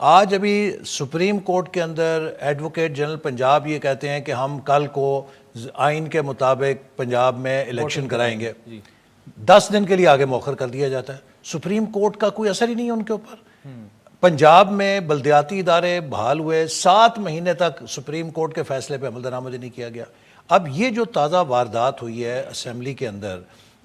آج ابھی supreme court کے اندر ایڈوکیٹ جنرل پنجاب یہ کہتے ہیں کہ ہم کل کو آئین کے مطابق پنجاب میں الیکشن کرائیں گے. 10 دن کے لیے آگے مؤخر کر دیا جاتا ہے. سپریم کورٹ کا کوئی اثر ہی نہیں ہے ان کے اوپر. پنجاب میں بلدیاتی ادارے بحال ہوئے, 7 مہینے تک سپریم کورٹ کے فیصلے پہ عمل درآمد نہیں کیا گیا. اب یہ جو تازہ واردات ہوئی ہے اسمبلی کے اندر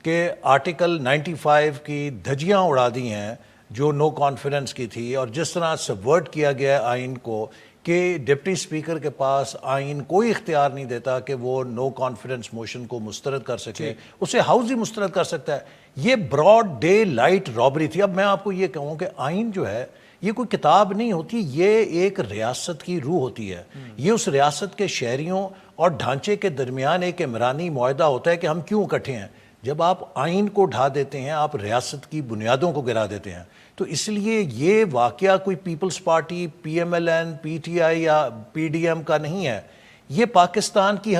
کہ آرٹیکل 95 کی دھجیاں اڑا دی ہیں جو نو کانفیڈنس کی تھی, اور جس طرح سبورٹ کیا گیا ہے آئین کو کہ ڈپٹی اسپیکر کے پاس آئین کوئی اختیار نہیں دیتا کہ وہ نو کانفیڈنس موشن کو مسترد کر سکے, اسے ہاؤس ہی مسترد کر سکتا ہے. یہ براڈ ڈے لائٹ رابری تھی. اب میں آپ کو یہ کہوں کہ آئین جو ہے یہ کوئی کتاب نہیں ہوتی, یہ ایک ریاست کی روح ہوتی ہے. یہ اس ریاست کے شہریوں اور ڈھانچے کے درمیان ایک عمرانی معاہدہ ہوتا ہے کہ ہم کیوں اکٹھے ہیں. جب آپ آئین کو ڈھا دیتے ہیں آپ ریاست کی بنیادوں کو گرا دیتے ہیں. تو اس لیے یہ واقعہ کوئی Peoples Party, P M L N, P T I یا پی ڈی ایم کا نہیں ہے, یہ پاکستان کی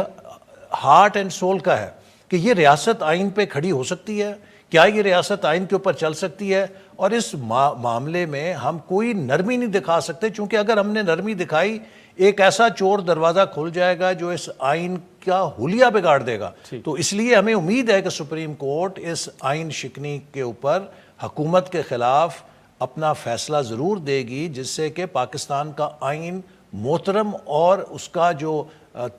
ہارٹ اینڈ سول کا ہے کہ یہ ریاست آئین پہ کھڑی ہو سکتی ہے, کیا یہ ریاست آئین کے اوپر چل سکتی ہے. اور اس معاملے میں ہم کوئی نرمی نہیں دکھا سکتے, چونکہ اگر ہم نے نرمی دکھائی ایک ایسا چور دروازہ کھل جائے گا جو اس آئین کا حلیہ بگاڑ دے گا. تو اس لیے ہمیں امید ہے کہ سپریم کورٹ اس آئین شکنی کے اوپر حکومت کے خلاف اپنا فیصلہ ضرور دے گی, جس سے کہ پاکستان کا آئین محترم اور اس کا جو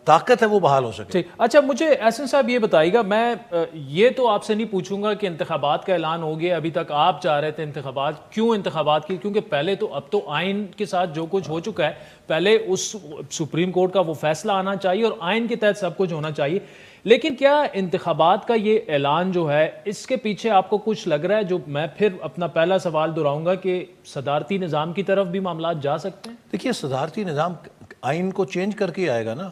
طاقت ہے وہ بحال ہو سکے. اچھا مجھے احسن صاحب یہ بتائیے گا, میں یہ تو آپ سے نہیں پوچھوں گا کہ انتخابات کا اعلان ہو گیا, ابھی تک آپ چاہ رہے تھے انتخابات, کیوں انتخابات کی؟ کیونکہ پہلے تو اب تو آئین کے ساتھ جو کچھ ہو چکا ہے, پہلے اس سپریم کورٹ کا وہ فیصلہ آنا چاہیے اور آئین کے تحت سب کچھ ہونا چاہیے. لیکن کیا انتخابات کا یہ اعلان جو ہے اس کے پیچھے آپ کو کچھ لگ رہا ہے, جو میں پھر اپنا پہلا سوال دہراؤں گا, کہ صدارتی نظام کی طرف بھی معاملات جا سکتے ہیں؟ دیکھیے صدارتی نظام آئین کو چینج کر کے آئے گا نا.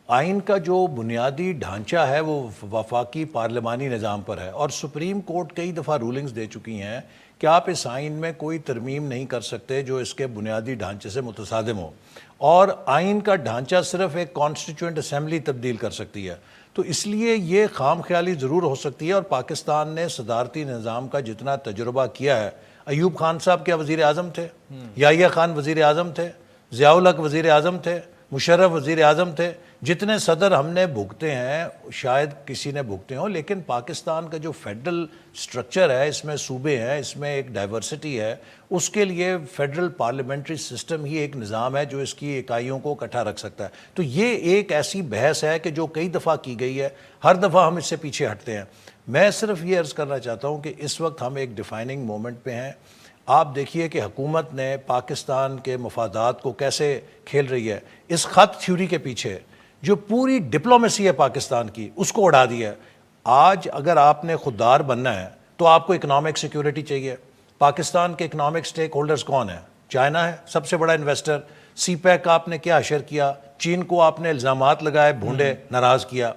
آئین کا جو بنیادی ڈھانچہ ہے وہ وفاقی پارلیمانی نظام پر ہے, اور سپریم کورٹ کئی دفعہ رولنگز دے چکی ہیں کہ آپ اس آئین میں کوئی ترمیم نہیں کر سکتے جو اس کے بنیادی ڈھانچے سے متصادم ہو, اور آئین کا ڈھانچہ صرف ایک کانسٹیٹیوئنٹ اسمبلی تبدیل کر سکتی ہے. تو اس لیے یہ خام خیالی ضرور ہو سکتی ہے, اور پاکستان نے صدارتی نظام کا جتنا تجربہ کیا ہے, ایوب خان صاحب کیا وزیر اعظم تھے, یحییٰ خان وزیر اعظم تھے, ضیاء الحق وزیر اعظم تھے, مشرف وزیر اعظم تھے, جتنے صدر ہم نے بھگتے ہیں شاید کسی نے بھگتے ہوں, لیکن پاکستان کا جو فیڈرل سٹرکچر ہے, اس میں صوبے ہیں, اس میں ایک ڈائیورسٹی ہے, اس کے لیے فیڈرل پارلیمنٹری سسٹم ہی ایک نظام ہے جو اس کی اکائیوں کو اکٹھا رکھ سکتا ہے. تو یہ ایک ایسی بحث ہے کہ جو کئی دفعہ کی گئی ہے, ہر دفعہ ہم اس سے پیچھے ہٹتے ہیں. میں صرف یہ عرض کرنا چاہتا ہوں کہ اس وقت ہم ایک ڈیفائننگ مومنٹ پہ ہیں. آپ دیکھیے کہ حکومت نے پاکستان کے مفادات کو کیسے کھیل رہی ہے. اس خط تھیوری کے پیچھے جو پوری ڈپلومیسی ہے پاکستان کی, اس کو اڑا دیا ہے. آج اگر آپ نے خوددار بننا ہے تو آپ کو اکنامک سیکیورٹی چاہیے. پاکستان کے اکنامک سٹیک ہولڈرز کون ہیں؟ چائنا ہے سب سے بڑا انویسٹر. سی پیک کا آپ نے کیا اشر کیا, چین کو آپ نے الزامات لگائے, بھونڈے, ناراض کیا.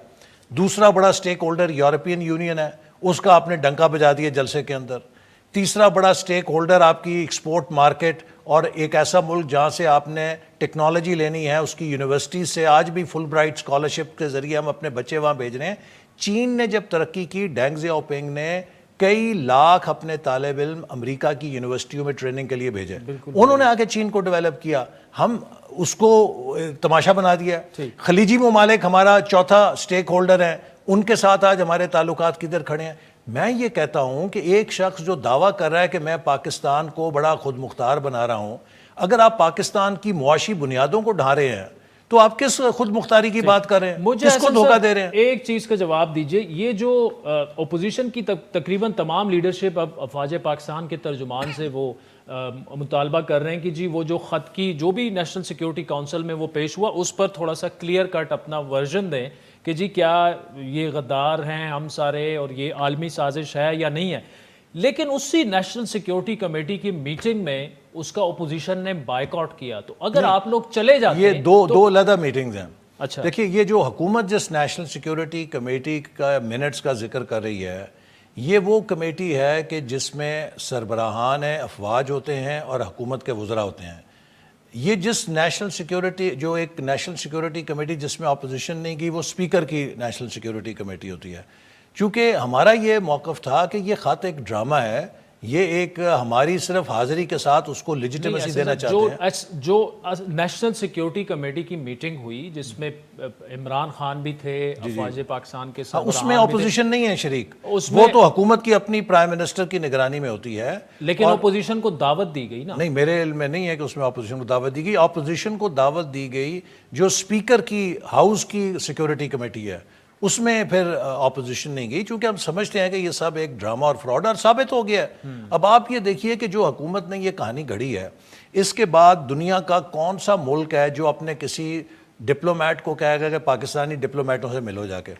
دوسرا بڑا سٹیک ہولڈر یورپین یونین ہے, اس کا آپ نے ڈنکا بجا دیا جلسے کے اندر. تیسرا بڑا سٹیک ہولڈر آپ کی ایکسپورٹ مارکیٹ, اور ایک ایسا ملک جہاں سے آپ نے ٹیکنالوجی لینی ہے, اس کی یونیورسٹی سے آج بھی فل برائٹ اسکالرشپ کے ذریعے ہم اپنے بچے وہاں بھیج رہے ہیں. چین نے جب ترقی کی, ڈینگ زیاؤپنگ نے کئی لاکھ اپنے طالب علم امریکہ کی یونیورسٹیوں میں ٹریننگ کے لیے بھیجے, انہوں نے آگے چین کو ڈیولپ کیا, ہم اس کو تماشا بنا دیا. خلیجی ممالک ہمارا چوتھا سٹیک ہولڈر ہیں, ان کے ساتھ آج ہمارے تعلقات کدھر کھڑے ہیں. میں یہ کہتا ہوں کہ ایک شخص جو دعویٰ کر رہا ہے کہ میں پاکستان کو بڑا خود مختار بنا رہا ہوں, اگر آپ پاکستان کی معاشی بنیادوں کو ڈھا رہے ہیں تو آپ کس خود مختاری کی بات کر رہے ہیں, کس کو دھوکہ دے رہے ہیں؟ ایک چیز کا جواب دیجئے, یہ جو اپوزیشن کی تقریباً تمام لیڈرشپ اب افواج پاکستان کے ترجمان سے وہ مطالبہ کر رہے ہیں کہ جی وہ جو خط کی جو بھی نیشنل سیکیورٹی کونسل میں وہ پیش ہوا, اس پر تھوڑا سا کلیئر کٹ اپنا ورژن دیں کہ جی کیا یہ غدار ہیں ہم سارے اور یہ عالمی سازش ہے یا نہیں ہے. لیکن اسی نیشنل سیکیورٹی کمیٹی کی میٹنگ میں اس کا اپوزیشن نے بائیکاٹ کیا, تو اگر آپ لوگ چلے جاتے ہیں, یہ دو علیحدہ میٹنگز ہیں. اچھا دیکھیے یہ جو حکومت جس نیشنل سیکیورٹی کمیٹی کا منٹس کا ذکر کر رہی ہے, یہ وہ کمیٹی ہے کہ جس میں سربراہان افواج ہوتے ہیں اور حکومت کے وزراء ہوتے ہیں. یہ جس نیشنل سیکیورٹی جو ایک نیشنل سیکیورٹی کمیٹی جس میں اپوزیشن نہیں کی, وہ اسپیکر کی نیشنل سیکیورٹی کمیٹی ہوتی ہے. چونکہ ہمارا یہ موقف تھا کہ یہ خط ایک ڈرامہ ہے, یہ ایک ہماری صرف حاضری کے ساتھ اس کو لیجیٹیمیسی دینا چاہتے ہیں. جو نیشنل سیکیورٹی کمیٹی کی میٹنگ ہوئی جس میں عمران خان بھی تھے, افواج پاکستان کے ساتھ, اس میں اپوزیشن نہیں ہے شریک, وہ تو حکومت کی اپنی پرائم منسٹر کی نگرانی میں ہوتی ہے. لیکن اپوزیشن کو دعوت دی گئی نا. نہیں, میرے علم میں نہیں ہے کہ اس میں اپوزیشن کو دعوت دی گئی. اپوزیشن کو دعوت دی گئی جو اسپیکر کی ہاؤس کی سیکیورٹی کمیٹی ہے, اس میں پھر اپوزیشن نہیں گئی, چونکہ ہم سمجھتے ہیں کہ یہ سب ایک ڈرامہ اور فراڈ اور ثابت ہو گیا ہے. اب آپ یہ دیکھیے کہ جو حکومت نے یہ کہانی گھڑی ہے, اس کے بعد دنیا کا کون سا ملک ہے جو اپنے کسی ڈپلومیٹ کو کہے گا کہ پاکستانی ڈپلومیٹوں سے ملو جا کے؟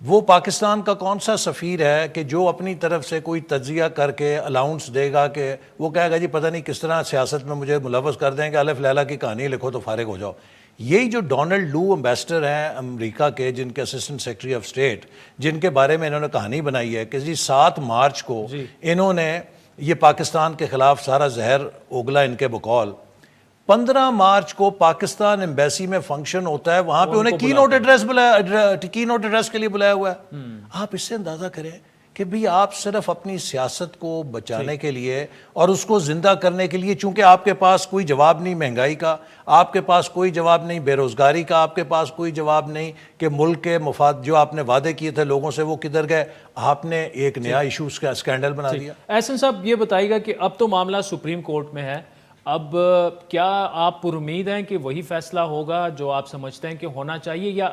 وہ پاکستان کا کون سا سفیر ہے کہ جو اپنی طرف سے کوئی تجزیہ کر کے الاؤنس دے گا کہ وہ کہے گا جی پتہ نہیں کس طرح سیاست میں مجھے ملوث کر دیں کہ الف لیلا کی کہانی لکھو تو فارغ ہو جاؤ. یہی جو ڈونلڈ لو امبیسڈر ہیں امریکہ کے, جن کے اسسٹنٹ سیکرٹری آف اسٹیٹ, جن کے بارے میں انہوں نے کہانی بنائی ہے کہ جی 7 مارچ کو انہوں نے یہ پاکستان کے خلاف سارا زہر اگلا ان کے بقول, 15 مارچ کو پاکستان ایمبیسی میں فنکشن ہوتا ہے, وہاں پہ انہیں کی نوٹ ایڈریس کے لیے بلایا ہوا ہے. آپ اس سے اندازہ کریں کہ بھی آپ صرف اپنی سیاست کو بچانے کے لیے اور اس کو زندہ کرنے کے لیے, چونکہ آپ کے پاس کوئی جواب نہیں مہنگائی کا, آپ کے پاس کوئی جواب نہیں بے روزگاری کا, آپ کے پاس کوئی جواب نہیں کہ ملک کے مفاد جو آپ نے وعدے کیے تھے لوگوں سے وہ کدھر گئے, آپ نے ایک نیا ایشو کا اسکینڈل بنا دیا. احسن صاحب یہ بتائیے گا کہ اب تو معاملہ سپریم کورٹ میں ہے, اب کیا آپ پر امید ہیں کہ وہی فیصلہ ہوگا جو آپ سمجھتے ہیں کہ ہونا چاہیے, یا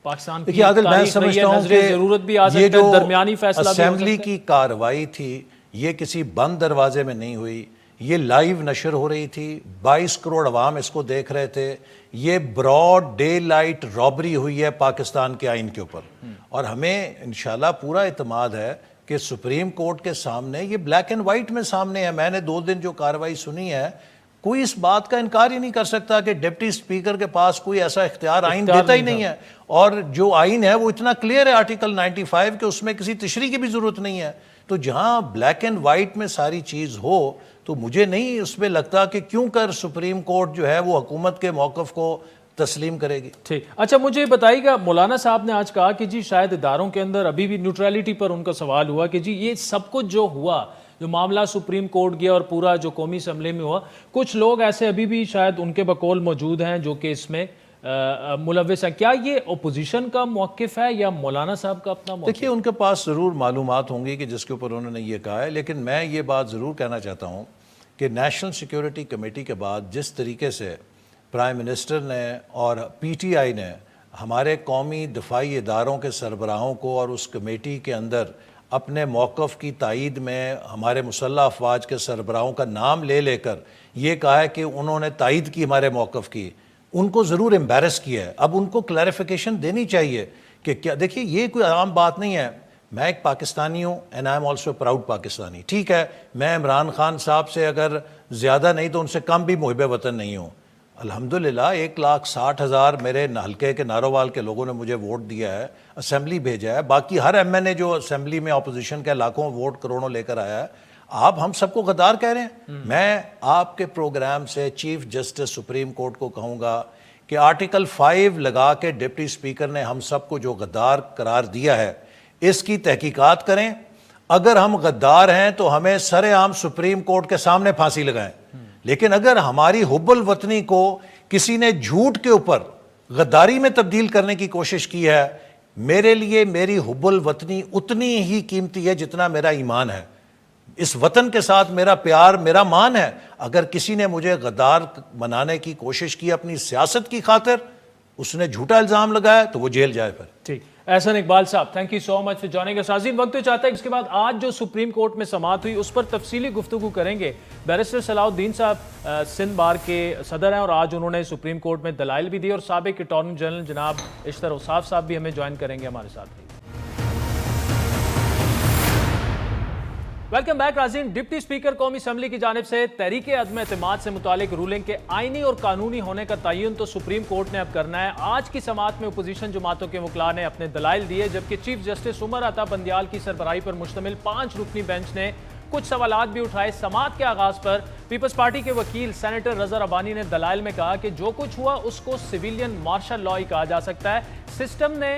پاکستان کی تاریخ رہی ہے, نظر ضرورت بھی آ سکتا ہے, درمیانی فیصلہ بھی ہو سکتا ہے؟ اسمبلی کی کارروائی تھی یہ کسی بند دروازے میں نہیں ہوئی, یہ لائیو نشر ہو رہی تھی, 22 کروڑ عوام اس کو دیکھ رہے تھے, یہ براڈ ڈے لائٹ رابری ہوئی ہے پاکستان کے آئین کے اوپر. اور ہمیں انشاءاللہ پورا اعتماد ہے کہ سپریم کورٹ کے سامنے یہ بلیک اینڈ وائٹ میں سامنے ہے. میں نے 2 دن جو کارروائی سنی ہے, کوئی اس بات کا انکار ہی نہیں کر سکتا کہ ڈپٹی اسپیکر کے پاس کوئی ایسا اختیار آئین دیتا ہی نہیں ہے, اور جو آئین ہے وہ اتنا کلیئر ہے آرٹیکل 95 کہ اس میں کسی تشریح کی بھی ضرورت نہیں ہے. تو جہاں بلیک اینڈ وائٹ میں ساری چیز ہو تو مجھے نہیں اس میں لگتا کہ کیوں کر سپریم کورٹ جو ہے وہ حکومت کے موقف کو تسلیم کرے گی. ٹھیک, اچھا مجھے بتائیے گا, مولانا صاحب نے آج کہا کہ جی شاید اداروں کے اندر ابھی بھی نیوٹرلٹی پر ان کا سوال ہوا کہ جی یہ سب کچھ جو ہوا, جو معاملہ سپریم کورٹ گیا اور پورا جو قومی اسمبلی میں ہوا, کچھ لوگ ایسے ابھی بھی شاید ان کے بقول موجود ہیں جو کہ اس میں ملوث ہیں. کیا یہ اپوزیشن کا موقف ہے یا مولانا صاحب کا اپنا موقف؟ دیکھیے ان کے پاس ضرور معلومات ہوں گی کہ جس کے اوپر انہوں نے یہ کہا ہے, لیکن میں یہ بات ضرور کہنا چاہتا ہوں کہ نیشنل سیکیورٹی کمیٹی کے بعد جس طریقے سے پرائم منسٹر نے اور پی ٹی آئی نے ہمارے قومی دفاعی اداروں کے سربراہوں کو اور اس کمیٹی کے اندر اپنے موقف کی تائید میں ہمارے مسلح افواج کے سربراہوں کا نام لے لے کر یہ کہا ہے کہ انہوں نے تائید کی ہمارے موقف کی, ان کو ضرور امبیرس کیا ہے. اب ان کو کلیریفیکیشن دینی چاہیے کہ کیا, دیکھیے یہ کوئی عام بات نہیں ہے. میں ایک پاکستانی ہوں and I am also proud Pakistani. ٹھیک ہے, میں عمران خان صاحب سے اگر زیادہ نہیں تو ان سے کم بھی محب وطن نہیں ہوں. الحمدللہ 1,60,000 میرے حلقے کے نارووال کے لوگوں نے مجھے ووٹ دیا ہے, اسمبلی بھیجا ہے. باقی ہر ایم این اے جو اسمبلی میں اپوزیشن کے لاکھوں ووٹ کروڑوں لے کر آیا ہے, آپ ہم سب کو غدار کہہ رہے ہیں. میں آپ کے پروگرام سے چیف جسٹس سپریم کورٹ کو کہوں گا کہ آرٹیکل 5 لگا کے ڈپٹی اسپیکر نے ہم سب کو جو غدار قرار دیا ہے اس کی تحقیقات کریں. اگر ہم غدار ہیں تو ہمیں سر عام سپریم کورٹ کے سامنے پھانسی لگائیں, لیکن اگر ہماری حب الوطنی کو کسی نے جھوٹ کے اوپر غداری میں تبدیل کرنے کی کوشش کی ہے, میرے لیے میری حب الوطنی اتنی ہی قیمتی ہے جتنا میرا ایمان ہے. اس وطن کے ساتھ میرا پیار میرا مان ہے. اگر کسی نے مجھے غدار بنانے کی کوشش کی اپنی سیاست کی خاطر, اس نے جھوٹا الزام لگایا تو وہ جیل جائے. پھر ٹھیک, احسن اقبال صاحب thank you so much for joining us. ناظرین وقت تو چاہتا ہے اس کے بعد آج جو سپریم کورٹ میں سماعت ہوئی اس پر تفصیلی گفتگو کریں گے. بیرسٹر صلاح الدین صاحب سندھ بار کے صدر ہیں اور آج انہوں نے سپریم کورٹ میں دلائل بھی دی, اور سابق اٹارنی جنرل جناب اشتر اوصاف صاحب بھی ہمیں جوائن کریں گے ہمارے ساتھ. ویلکم بیک ناظرین. ڈپٹی اسپیکر قومی اسمبلی کی جانب سے تحریک عدم اعتماد سے متعلق رولنگ کے آئینی اور قانونی ہونے کا تعین تو سپریم کورٹ نے اب کرنا ہے. آج کی سماعت میں اپوزیشن جماعتوں کے وکلاء نے اپنے دلائل دیے, جبکہ چیف جسٹس عمر عطا بندیال کی سربراہی پر مشتمل 5 رکنی بینچ نے کچھ سوالات بھی اٹھائے. سماعت کے آغاز پر پیپلز پارٹی کے وکیل سینیٹر رضا ربانی نے دلائل میں کہا کہ جو کچھ ہوا اس کو سویلین مارشل لا ہی کہا جا سکتا ہے. سسٹم نے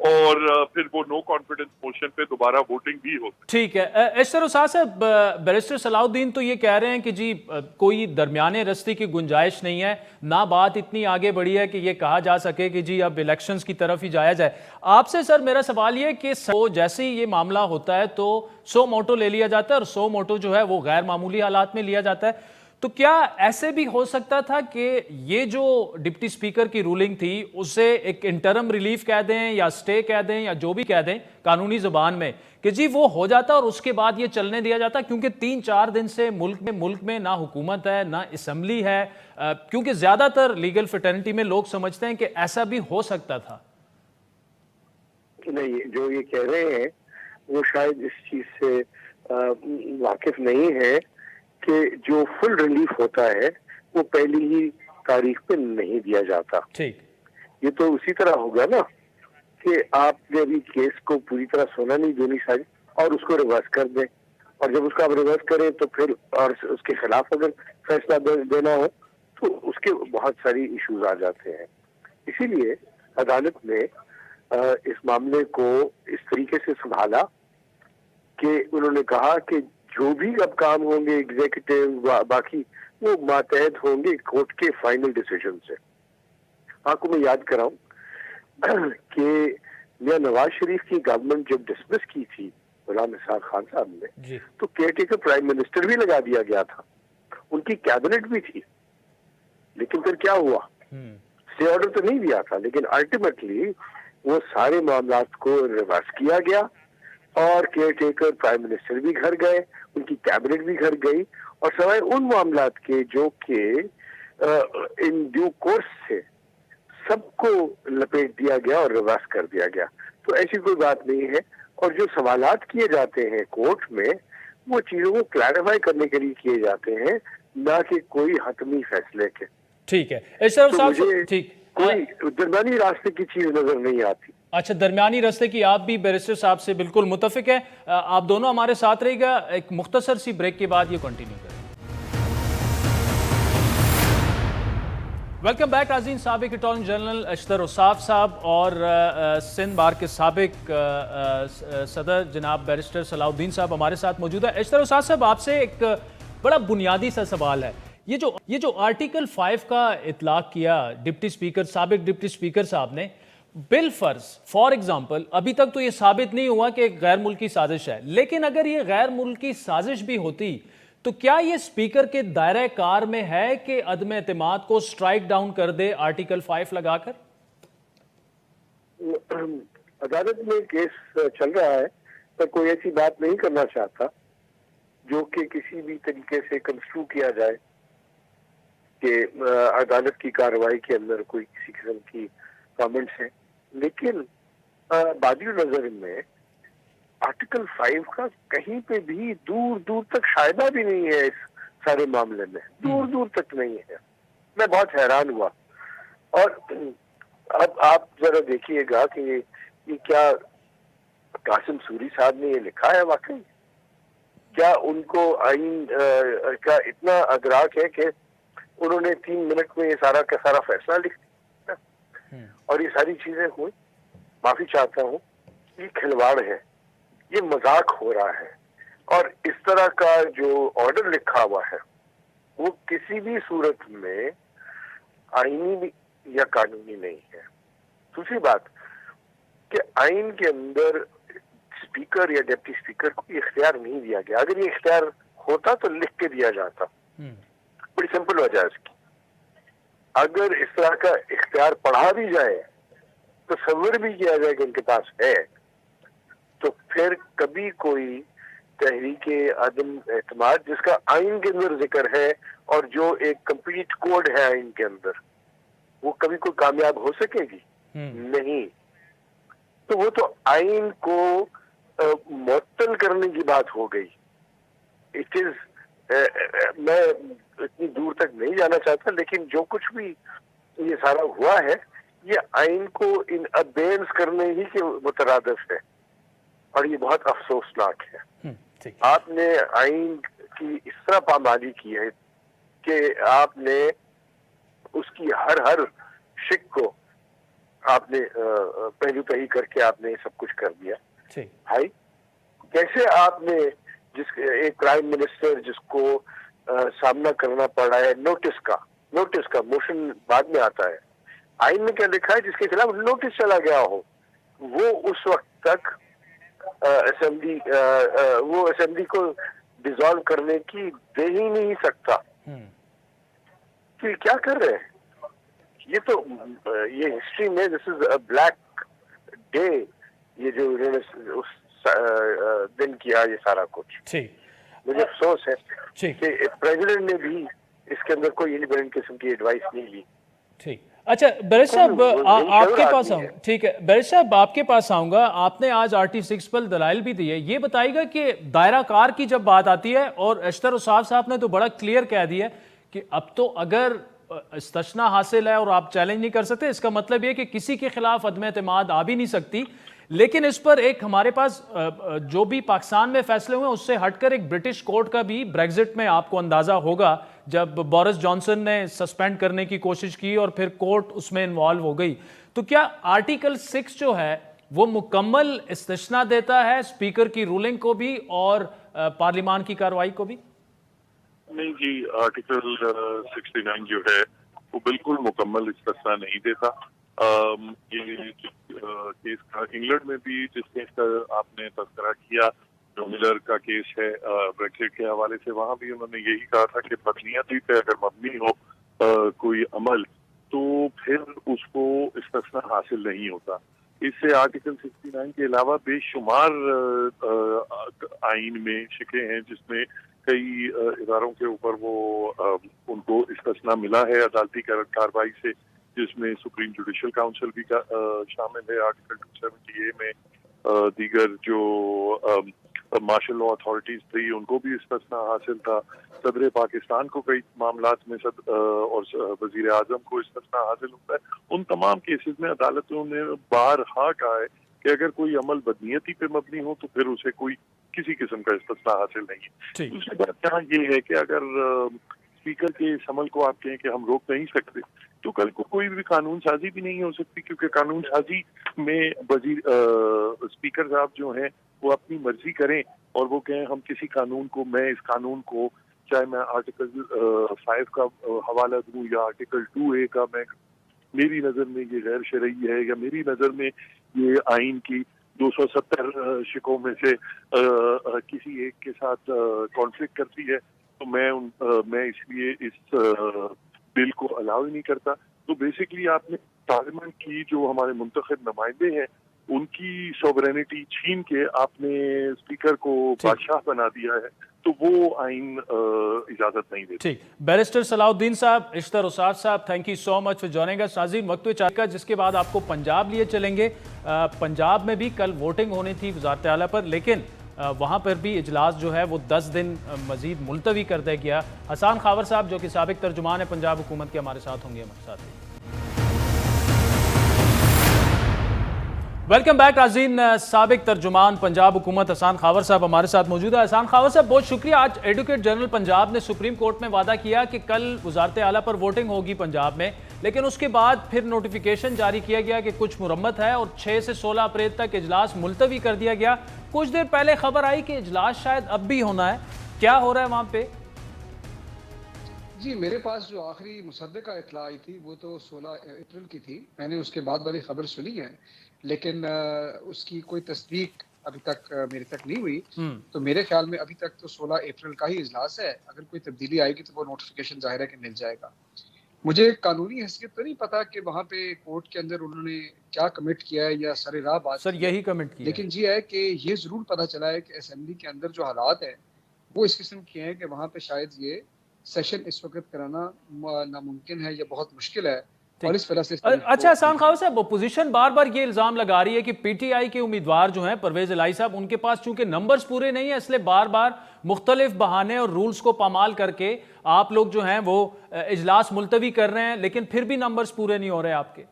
اور پھر وہ نو کانفیڈنس موشن پہ دوبارہ ووٹنگ بھی ہو سکتی. ٹھیک ہے. اشتر استاد صاحب، بیرسٹر صلاح الدین تو یہ کہہ رہے ہیں کہ جی کوئی درمیانے رستے کی گنجائش نہیں ہے، نہ بات اتنی آگے بڑھی ہے کہ یہ کہا جا سکے کہ جی اب الیکشنز کی طرف ہی جایا جائے. آپ سے سر میرا سوال یہ کہ جیسے ہی یہ معاملہ ہوتا ہے تو سو موٹو لے لیا جاتا ہے، اور سو موٹو جو ہے وہ غیر معمولی حالات میں لیا جاتا ہے. تو کیا ایسے بھی ہو سکتا تھا کہ یہ جو ڈپٹی سپیکر کی رولنگ تھی اسے ایک انٹرم ریلیف کہہ دیں یا سٹے کہہ دیں یا جو بھی کہہ دیں قانونی زبان میں، کہ جی وہ ہو جاتا اور اس کے بعد یہ چلنے دیا جاتا؟ کیونکہ 3-4 دن سے ملک میں نہ حکومت ہے نہ اسمبلی ہے، کیونکہ زیادہ تر لیگل فٹرنٹی میں لوگ سمجھتے ہیں کہ ایسا بھی ہو سکتا تھا. نہیں، جو یہ کہہ رہے ہیں وہ شاید اس چیز سے واقف نہیں ہے کہ جو فل ریلیف ہوتا ہے وہ پہلی ہی تاریخ پہ نہیں دیا جاتا. ٹھیک، یہ تو اسی طرح ہوگا نا کہ آپ نے ابھی کیس کو پوری طرح سونا نہیں دینی ساری اور اس کو ریورس کر دیں، اور جب اس کو آپ ریورس کریں تو پھر اور اس کے خلاف اگر فیصلہ دینا ہو تو اس کے بہت ساری ایشوز آ جاتے ہیں. اسی لیے عدالت نے اس معاملے کو اس طریقے سے سنبھالا کہ انہوں نے کہا کہ جو بھی اب کام ہوں گے ایگزیکٹو باقی وہ ماتحت ہوں گے کورٹ کے فائنل ڈیسیجن سے. آپ کو میں یاد کراؤں کہ میاں نواز شریف کی گورنمنٹ جب ڈسمس کی تھی غلام اسحاق خان صاحب نے تو کیئر ٹیکر پرائم منسٹر بھی لگا دیا گیا تھا، ان کی کیبنٹ بھی تھی. لیکن پھر کیا ہوا؟ اسٹے آرڈر تو نہیں دیا تھا، لیکن الٹیمیٹلی وہ سارے معاملات کو ریورس کیا گیا اور کیئر ٹیکر پرائم منسٹر بھی گھر گئے، ان کی کیبنٹ بھی گھر گئی، اور سوائے ان معاملات کے جو کہ ان ڈیو کورس سے سب کو لپیٹ دیا گیا اور ریورس کر دیا گیا. تو ایسی کوئی بات نہیں ہے، اور جو سوالات کیے جاتے ہیں کورٹ میں وہ چیزوں کو کلیریفائی کرنے کے لیے کیے جاتے ہیں، نہ کہ کوئی حتمی فیصلے کے. ٹھیک ہے. اشرف صاحب ٹھیک، کوئی درمیانی راستے کی چیز نظر نہیں آتی. اچھا، درمیانی راستے کی آپ بھی بیرسٹر صاحب سے بالکل متفق ہیں. آپ دونوں ہمارے ساتھ رہے گا، ایک مختصر سی بریک کے بعد یہ کنٹینیو کریں. ویلکم بیک ناظرین. سابق اٹارنی جنرل اشتر اوصاف صاحب اور سندھ بار کے سابق صدر جناب بیرسٹر صلاح الدین صاحب ہمارے ساتھ موجود ہے. اشتر اوصاف صاحب، آپ سے ایک بڑا بنیادی سا سوال ہے. یہ جو آرٹیکل 5 کا اطلاق کیا ڈپٹی سپیکر، سابق ڈپٹی سپیکر صاحب نے، بالفرض فار ایگزامپل ابھی تک تو یہ ثابت نہیں ہوا کہ ایک غیر ملکی سازش ہے، لیکن اگر یہ غیر ملکی سازش بھی ہوتی تو کیا یہ سپیکر کے دائرہ کار میں ہے کہ عدم اعتماد کو سٹرائک ڈاؤن کر دے آرٹیکل 5 لگا کر؟ عدالت میں کیس چل رہا ہے، پر کوئی ایسی بات نہیں کرنا چاہتا جو کہ کسی بھی طریقے سے کنسٹرو کیا جائے کہ عدالت کی کارروائی کے اندر کوئی کسی قسم کی کامنٹس ہیں. لیکن بادی نظر میں آرٹیکل 5 کا کہیں پہ بھی دور دور تک شائبہ بھی نہیں ہے اس سارے معاملے میں، دور دور تک نہیں ہے. میں بہت حیران ہوا. اور اب آپ ذرا دیکھیے گا کہ یہ کیا قاسم سوری صاحب نے یہ لکھا ہے واقعی؟ کیا ان کو آئین کا اتنا ادراک ہے کہ انہوں نے 3 منٹ میں یہ سارا کا سارا فیصلہ لکھ دیا اور یہ ساری چیزیں ہوئی؟ معافی چاہتا ہوں، یہ کھلواڑ ہے، یہ مذاق ہو رہا ہے. اور اس طرح کا جو آرڈر لکھا ہوا ہے وہ کسی بھی صورت میں آئینی یا قانونی نہیں ہے. دوسری بات کہ آئین کے اندر اسپیکر یا ڈپٹی اسپیکر کو اختیار نہیں دیا گیا. اگر یہ اختیار ہوتا تو لکھ کے دیا جاتا. بڑی سمپل وجہ ہے اس کی. اگر اس طرح کا اختیار پڑھا بھی جائے، تصور بھی کیا جائے کہ ان کے پاس ہے، تو پھر کبھی کوئی تحریک عدم اعتماد جس کا آئین کے اندر ذکر ہے اور جو ایک کمپلیٹ کوڈ ہے آئین کے اندر، وہ کبھی کوئی کامیاب ہو سکے گی؟ نہیں. تو وہ تو آئین کو معطل کرنے کی بات ہو گئی. اٹ از میں اتنی دور تک نہیں جانا چاہتا، لیکن جو کچھ بھی یہ سارا ہوا ہے یہ آئین کو ان ابینس کرنے ہی کے مترادف ہے، اور یہ بہت افسوسناک ہے. آپ نے آئین کی اس طرح پامالی کی ہے کہ آپ نے اس کی ہر شک کو آپ نے پہلو تہی کر کے آپ نے یہ سب کچھ کر دیا. بھائی کیسے آپ نے ایک پرائم منسٹر جس کو سامنا کرنا پڑ رہا ہے نوٹس کا موشن بعد میں آتا ہے, آئین میں کیا لکھا ہے جس کے خلاف نوٹس چلا گیا ہو, وہ اس وقت تک اسمبلی کو ڈیزالو کرنے کی دے ہی نہیں سکتا. کہ کیا کر رہے ہیں یہ تو یہ ہسٹری میں دس از اے بلیک ڈے, یہ جو انہوں نے اس دن کیا یہ سارا کچھ. مجھے افسوس ہے کہ پریزیڈنٹ نے بھی اس کے اندر کوئی انڈیپینڈنٹ قسم کی ایڈوائس نہیں لی. ٹھیک, اچھا بیرسٹر صاحب آپ کے پاس آؤں, ٹھیک ہے بیرسٹر صاحب آپ کے پاس آؤں گا. آپ نے آج RT6 پر دلائل بھی دیے, یہ بتائیے گا کہ دائرہ کار کی جب بات آتی ہے, اور اشتر اصاف صاحب نے تو بڑا کلیئر کہہ دیا کہ اب تو اگر استثناء حاصل ہے اور آپ چیلنج نہیں کر سکتے, اس کا مطلب یہ کہ کسی کے خلاف عدم اعتماد آ بھی نہیں سکتی. لیکن اس پر ایک ہمارے پاس جو بھی پاکستان میں فیصلے ہوئے اس سے ہٹ کر ایک برٹش کورٹ کا بھی بریگزٹ میں آپ کو اندازہ ہوگا, جب بورس جانسن نے سسپینڈ کرنے کی کوشش کی اور پھر کورٹ اس میں انوالو ہو گئی. تو کیا آرٹیکل 6 جو ہے وہ مکمل استثناء دیتا ہے اسپیکر کی رولنگ کو بھی اور پارلیمان کی کارروائی کو بھی؟ نہیں جی, آرٹیکل 69 جو ہے وہ بالکل مکمل استثناء نہیں دیتا. یہ کیس کا انگلینڈ میں بھی جس کیس کا آپ نے تذکرہ کیا, جو ملر کا کیس ہے بریکزٹ کے حوالے سے, وہاں بھی انہوں نے یہی کہا تھا کہ بدنیتی پہ اگر مبنی ہو کوئی عمل تو پھر اس کو استثناء حاصل نہیں ہوتا. اس سے آرٹیکل 69 کے علاوہ بے شمار آئین میں شکیں ہیں جس میں کئی اداروں کے اوپر وہ ان کو استثناء ملا ہے عدالتی کارروائی سے, جس میں سپریم جوڈیشل کاؤنسل بھی شامل ہے آرٹیکل 270A میں. دیگر جو مارشل لا اتھارٹیز تھی ان کو بھی استثناء حاصل تھا. صدر پاکستان کو کئی معاملات میں اور وزیر اعظم کو استثناء حاصل ہوتا ہے. ان تمام کیسز میں عدالتوں نے بارہا کہا ہے کہ اگر کوئی عمل بدنیتی پہ مبنی ہو تو پھر اسے کوئی کسی قسم کا استثناء حاصل نہیں ہے. دوسری بات یہاں یہ ہے کہ اگر اسپیکر کے اس عمل کو آپ کہیں کہ ہم روک نہیں سکتے تو کل کو کوئی بھی قانون سازی بھی نہیں ہو سکتی, کیونکہ قانون سازی میں اسپیکر صاحب جو ہیں وہ اپنی مرضی کریں اور وہ کہیں ہم کسی قانون کو, میں اس قانون کو چاہے میں آرٹیکل 5 کا حوالہ دوں یا آرٹیکل 2A کا, میں میری نظر میں یہ غیر شرعی ہے یا میری نظر میں یہ آئین کی 270 شکوں میں سے کسی ایک کے ساتھ کانفلکٹ کرتی ہے, تو میں اس لیے اس بل کو الاؤ ہی نہیں کرتا. تو بیسکلی آپ نے پارلیمنٹ کی جو ہمارے منتخب نمائندے ہیں ان کی سوورینٹی چھین کے آپ نے اسپیکر کو بادشاہ بنا دیا ہے, تو وہ آئین اجازت نہیں دیتا. ٹھیک, بیرسٹر صلاح الدین صاحب, اشتر اصاف صاحب, thank you so much for joining us. ناظرین وقت کا, جس کے بعد آپ کو پنجاب لیے چلیں گے. پنجاب میں بھی کل ووٹنگ ہونی تھی وزارت اعلیٰ پر, لیکن وہاں پر بھی اجلاس جو ہے وہ 10 دن مزید ملتوی کر دیا گیا. حسان خاور صاحب جو کہ سابق ترجمان ہے پنجاب حکومت کے, ہمارے ساتھ ہوں گے ہمارے ساتھ. ویلکم بیک ناظرین, سابق ترجمان پنجاب حکومت حسان خاور صاحب ہمارے ساتھ موجود ہے. حسان خاور صاحب بہت شکریہ. آج ایڈوکیٹ جنرل پنجاب نے سپریم کورٹ میں وعدہ کیا کہ کل وزارت اعلیٰ پر ووٹنگ ہوگی پنجاب میں, لیکن اس کے بعد پھر نوٹیفیکیشن جاری کیا گیا کہ کچھ مرمت ہے اور 6 سے 16 اپریل تک اجلاس ملتوی کر دیا گیا. کچھ دیر پہلے خبر آئی کہ اجلاس شاید اب بھی ہونا ہے, کیا ہو رہا ہے وہاں پہ؟ جی میرے پاس جو آخری مصدقہ اطلاع آئی تھی وہ تو 16 اپریل کی تھی. میں نے اس کے بعد والی خبر سنی ہے, لیکن اس کی کوئی تصدیق ابھی تک میرے تک نہیں ہوئی. تو میرے خیال میں ابھی تک تو 16 اپریل کا ہی اجلاس ہے. اگر کوئی تبدیلی آئے گی تو وہ نوٹیفیکیشن ظاہر ہے کہ مل جائے گا. مجھے قانونی حیثیت تو نہیں پتا کہ وہاں پہ کورٹ کے اندر انہوں نے کیا کمٹ کیا ہے یا سر راہ بات سر یہی کمنٹ کیا, لیکن یہ ہے کہ یہ ضرور پتا چلا ہے کہ اسمبلی کے اندر جو حالات ہیں وہ اس قسم کے ہیں کہ وہاں پہ شاید یہ سیشن اس وقت کرانا ناممکن ہے یا بہت مشکل ہے. اور اس وجہ سے اچھا حسان خاور صاحب, اپوزیشن بار بار یہ الزام لگا رہی ہے کہ پی ٹی آئی کے امیدوار جو ہیں پرویز الہی صاحب, ان کے پاس چونکہ نمبرز پورے نہیں ہیں, اس لیے بار بار مختلف بہانے اور رولز کو پامال کر کے آپ لوگ جو ہیں وہ اجلاس ملتوی کر رہے ہیں, لیکن پھر بھی نمبرز پورے نہیں ہو رہے آپ کے.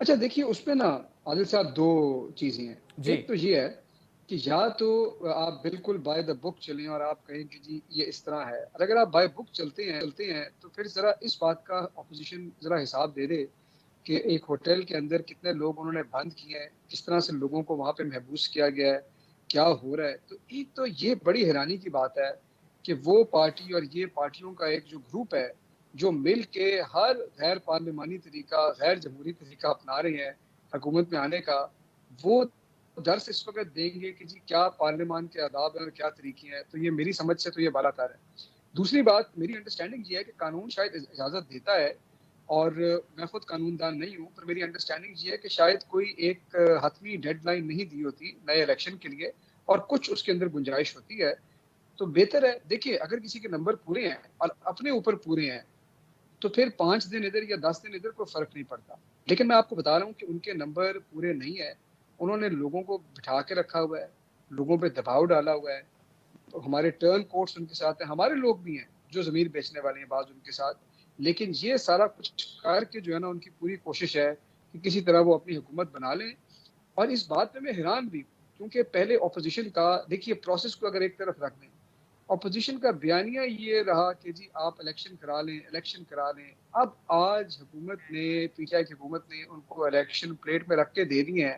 اچھا دیکھیے, اس میں نا عادل صاحب 2 چیزیں ہیں. ایک تو یہ ہے کہ یا تو آپ بالکل بائی دا بک چلیں اور آپ کہیں کہ جی یہ اس طرح ہے, اور اگر آپ بائی بک چلتے ہیں تو پھر ذرا اس بات کا اپوزیشن ذرا حساب دے دے کہ ایک ہوٹل کے اندر کتنے لوگ انہوں نے بند کیے ہیں، کس طرح سے لوگوں کو وہاں پہ محبوس کیا گیا ہے، کیا ہو رہا ہے. تو ایک تو یہ بڑی حیرانی کی بات ہے کہ وہ پارٹی اور یہ پارٹیوں کا ایک جو گروپ ہے جو مل کے ہر غیر پارلیمانی طریقہ، غیر جمہوری طریقہ اپنا رہے ہیں حکومت میں آنے کا، وہ درس اس وقت دیں گے کہ جی کیا پارلیمان کے آداب ہیں اور کیا طریقے ہیں. تو یہ میری سمجھ سے تو یہ بالا تر ہے. دوسری بات میری انڈرسٹینڈنگ یہ ہے کہ قانون شاید اجازت دیتا ہے، اور میں خود قانون دان نہیں ہوں، پر میری انڈرسٹینڈنگ یہ ہے کہ شاید کوئی ایک حتمی ڈیڈ لائن نہیں دی ہوتی نئے الیکشن کے لیے، اور کچھ اس کے اندر گنجائش ہوتی ہے. تو بہتر ہے، دیکھیے اگر کسی کے نمبر پورے ہیں اور اپنے اوپر پورے ہیں تو پھر 5 دن ادھر یا 10 دن ادھر کوئی فرق نہیں پڑتا. لیکن میں آپ کو بتا رہا ہوں کہ ان کے نمبر پورے نہیں ہیں، انہوں نے لوگوں کو بٹھا کے رکھا ہوا ہے، لوگوں پہ دباؤ ڈالا ہوا ہے. تو ہمارے ٹرن کوٹس ان کے ساتھ ہیں، ہمارے لوگ بھی ہیں جو ضمیر بیچنے والے ہیں بعض ان کے ساتھ. لیکن یہ سارا کچھ کر کے جو ہے نا ان کی پوری کوشش ہے کہ کسی طرح وہ اپنی حکومت بنا لیں. اور اس بات پہ میں حیران بھی ہوں کیونکہ پہلے اپوزیشن کا دیکھیے پروسیس کو اگر ایک طرف رکھ دیں، اپوزیشن کا بیانیہ یہ رہا کہ جی آپ الیکشن کرا لیں، الیکشن کرا لیں. اب آج حکومت نے، پی ٹی آئی کی حکومت نے ان کو الیکشن پلیٹ میں رکھ کے دے دی ہیں،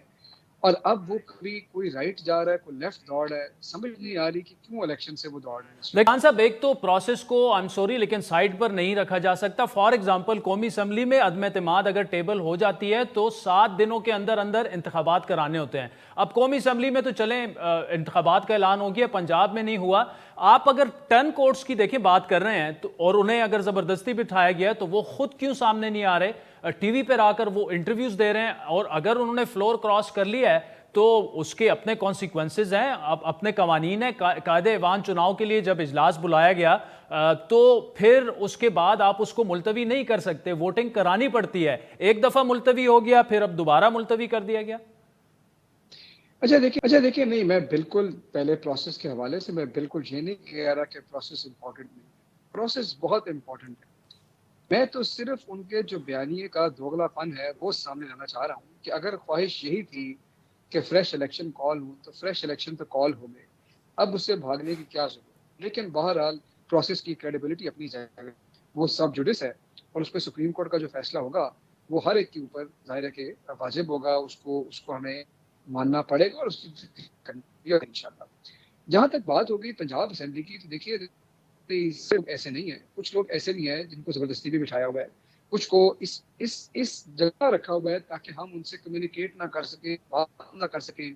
اور اب وہ کبھی کوئی رائٹ جا رہا ہے، کوئی لیفٹ دوڑ ہے، سمجھ نہیں آ رہی کہ کیوں الیکشن سے وہ دوڑ رہے ہیں. خان صاحب، ایک تو پروسیس کو آئی ایم سوری لیکن سائڈ پر نہیں رکھا جا سکتا. فار ایگزامپل قومی اسمبلی میں عدم اعتماد اگر ٹیبل ہو جاتی ہے تو 7 دنوں کے اندر اندر انتخابات کرانے ہوتے ہیں. اب قومی اسمبلی میں تو چلیں انتخابات کا اعلان ہو گیا، پنجاب میں نہیں ہوا. آپ اگر 10 کوٹس کی دیکھیں بات کر رہے ہیں تو، اور انہیں اگر زبردستی بٹھایا گیا تو وہ خود کیوں سامنے نہیں آ رہے، ٹی وی پر آ کر وہ انٹرویوز دے رہے ہیں. اور اگر انہوں نے فلور کراس کر لیا ہے تو اس کے اپنے کانسیکوینسز ہیں، اپنے قوانین ہیں. قائد ایوان چناؤ کے لیے جب اجلاس بلایا گیا تو پھر اس کے بعد آپ اس کو ملتوی نہیں کر سکتے، ووٹنگ کرانی پڑتی ہے. ایک دفعہ ملتوی ہو گیا، پھر اب دوبارہ ملتوی کر دیا گیا. اچھا دیکھیے نہیں، میں بالکل پہلے پروسیس کے حوالے سے میں بالکل یہ نہیں کہہ رہا کہ پروسیس امپورٹنٹ نہیں، پروسیس بہت امپورٹنٹ ہے. میں تو صرف ان کے جو بیانیے کا دوغلا پن ہے وہ سامنے لانا چاہ رہا ہوں کہ اگر خواہش یہی تھی کہ فریش الیکشن کال ہوں تو فریش الیکشن تو کال ہو گئے، اب اس سے بھاگنے کی کیا ضرورت. لیکن بہرحال پروسیس کی کریڈیبلٹی اپنی جگہ، وہ سب جوڈس ہے، اور اس پہ سپریم کورٹ کا جو فیصلہ ہوگا وہ ہر ایک کے اوپر ظاہر ہے کہ واجب ہوگا، اس کو ہمیں ماننا پڑے گا اور اس کی انشاءاللہ. جہاں تک بات ہوگی پنجاب اسمبلی کی، تو دیکھیے صرف ایسے نہیں ہیں، کچھ لوگ ایسے بھی ہیں جن کو زبردستی بھی بٹھایا ہوا ہے، کچھ کو اس جگہ رکھا ہوا ہے تاکہ ہم ان سے کمیونیکیٹ نہ کر سکیں، بات نہ کر سکیں.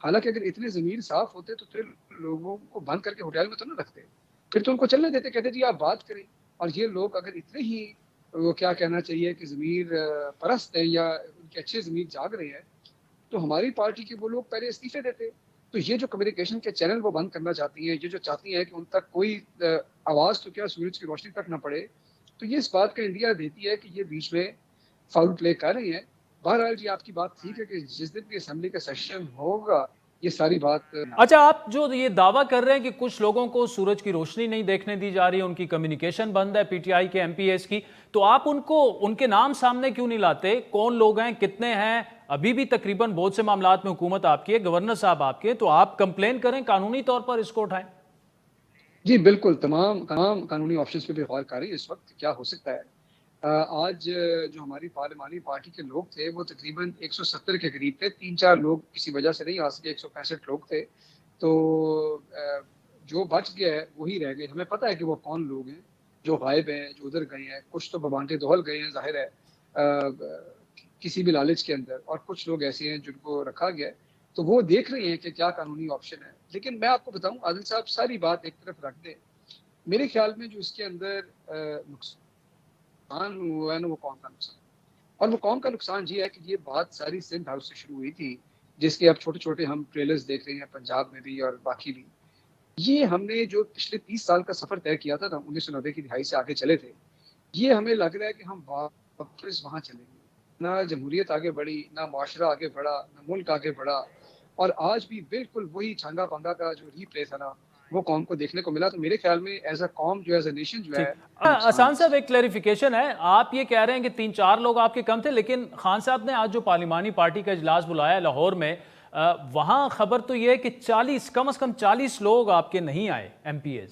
حالانکہ اگر اتنے ضمیر صاف ہوتے تو پھر لوگوں کو بند کر کے ہوٹل میں تو نہ رکھتے، پھر تو ان کو چلنے دیتے، کہتے جی آپ بات کریں. اور یہ لوگ اگر اتنے ہی وہ کیا کہنا چاہیے کہ ضمیر پرست ہیں یا ان کے اچھے ضمیر جاگ رہے ہیں، تو ہماری پارٹی کے وہ لوگ پہلے استعفے دیتے. تو یہ جو کمیونیکیشن کے چینل وہ بند کرنا چاہتی ہیں، یہ جو چاہتی ہیں کہ ان تک کوئی آواز تو کیا سورج کی روشنی تک نہ پڑے، تو یہ اس بات کا انڈیا دیتی ہے کہ یہ بیچ میں فاؤل پلے کر رہی ہیں. بہرحال جی آپ کی بات ٹھیک ہے کہ جس دن بھی اسمبلی کا سیشن ہوگا یہ ساری بات. اچھا، آپ جو یہ دعویٰ کر رہے ہیں کہ کچھ لوگوں کو سورج کی روشنی نہیں دیکھنے دی جا رہی، ان کی کمیونیکیشن بند ہے پی ٹی آئی کے ایم پی ایس کی، تو آپ ان کے نام سامنے کیوں نہیں لاتے؟ کون لوگ ہیں، کتنے ہیں؟ ابھی بھی تقریباً بہت سے معاملات میں حکومت آپ کی ہے، گورنر صاحب آپ کے، تو آپ کمپلین کریں، قانونی طور پر اس کو اٹھائیں. جی بالکل، تمام قانونی آپشنز پہ بھی غور کر رہی ہے اس وقت کیا ہو سکتا ہے. آج جو ہماری پارلیمانی پارٹی کے لوگ تھے وہ تقریباً 170 کے قریب تھے، 3-4 لوگ کسی وجہ سے نہیں آ سکے، 165 لوگ تھے. تو جو بچ گیا ہے وہی رہ گئے. ہمیں پتہ ہے کہ وہ کون لوگ ہیں جو غائب ہیں، جو ادھر گئے ہیں. کچھ تو ببانٹے دہل گئے ہیں ظاہر ہے کسی بھی لالچ کے اندر، اور کچھ لوگ ایسے ہیں جن کو رکھا گیا ہے. تو وہ دیکھ رہے ہیں کہ کیا قانونی آپشن ہے. لیکن میں آپ کو بتاؤں عادل صاحب، ساری بات ایک طرف رکھ دیں، میرے خیال میں جو اس کے اندر نقصان ہوا ہے نا وہ قوم کا نقصان، اور وہ قوم کا نقصان یہ ہے کہ یہ بات ساری سندھ ہاؤس سے شروع ہوئی تھی، جس کے اب چھوٹے چھوٹے ہم ٹریلرز دیکھ رہے ہیں پنجاب میں بھی اور باقی بھی. یہ ہم نے جو پچھلے 30 سال کا سفر طے کیا تھا نا، 1990 کی دہائی سے آگے چلے تھے، یہ ہمیں لگ رہا ہے کہ ہم واپس وہاں چلیں گے. نہ جمہوریت آگے بڑھی، نہ معاشرہ آگے بڑھا، نہ ملک آگے بڑھا، اور آج بھی بالکل وہی چھانگا پانگا کا جو ری پلے تھا نا وہ قوم کو دیکھنے کو ملا. تو میرے خیال میں ایز اے قوم جو ایز اے نیشن جو ہے. احسان صاحب، ایک کلیریفیکیشن ہے، آپ یہ کہہ رہے ہیں کہ 3-4 لوگ آپ کے کم تھے، لیکن خان صاحب نے آج جو پارلیمانی پارٹی کا اجلاس بلایا لاہور میں، وہاں خبر تو یہ ہے کہ 40 کم از کم 40 لوگ آپ کے نہیں آئے ایم پی ایز.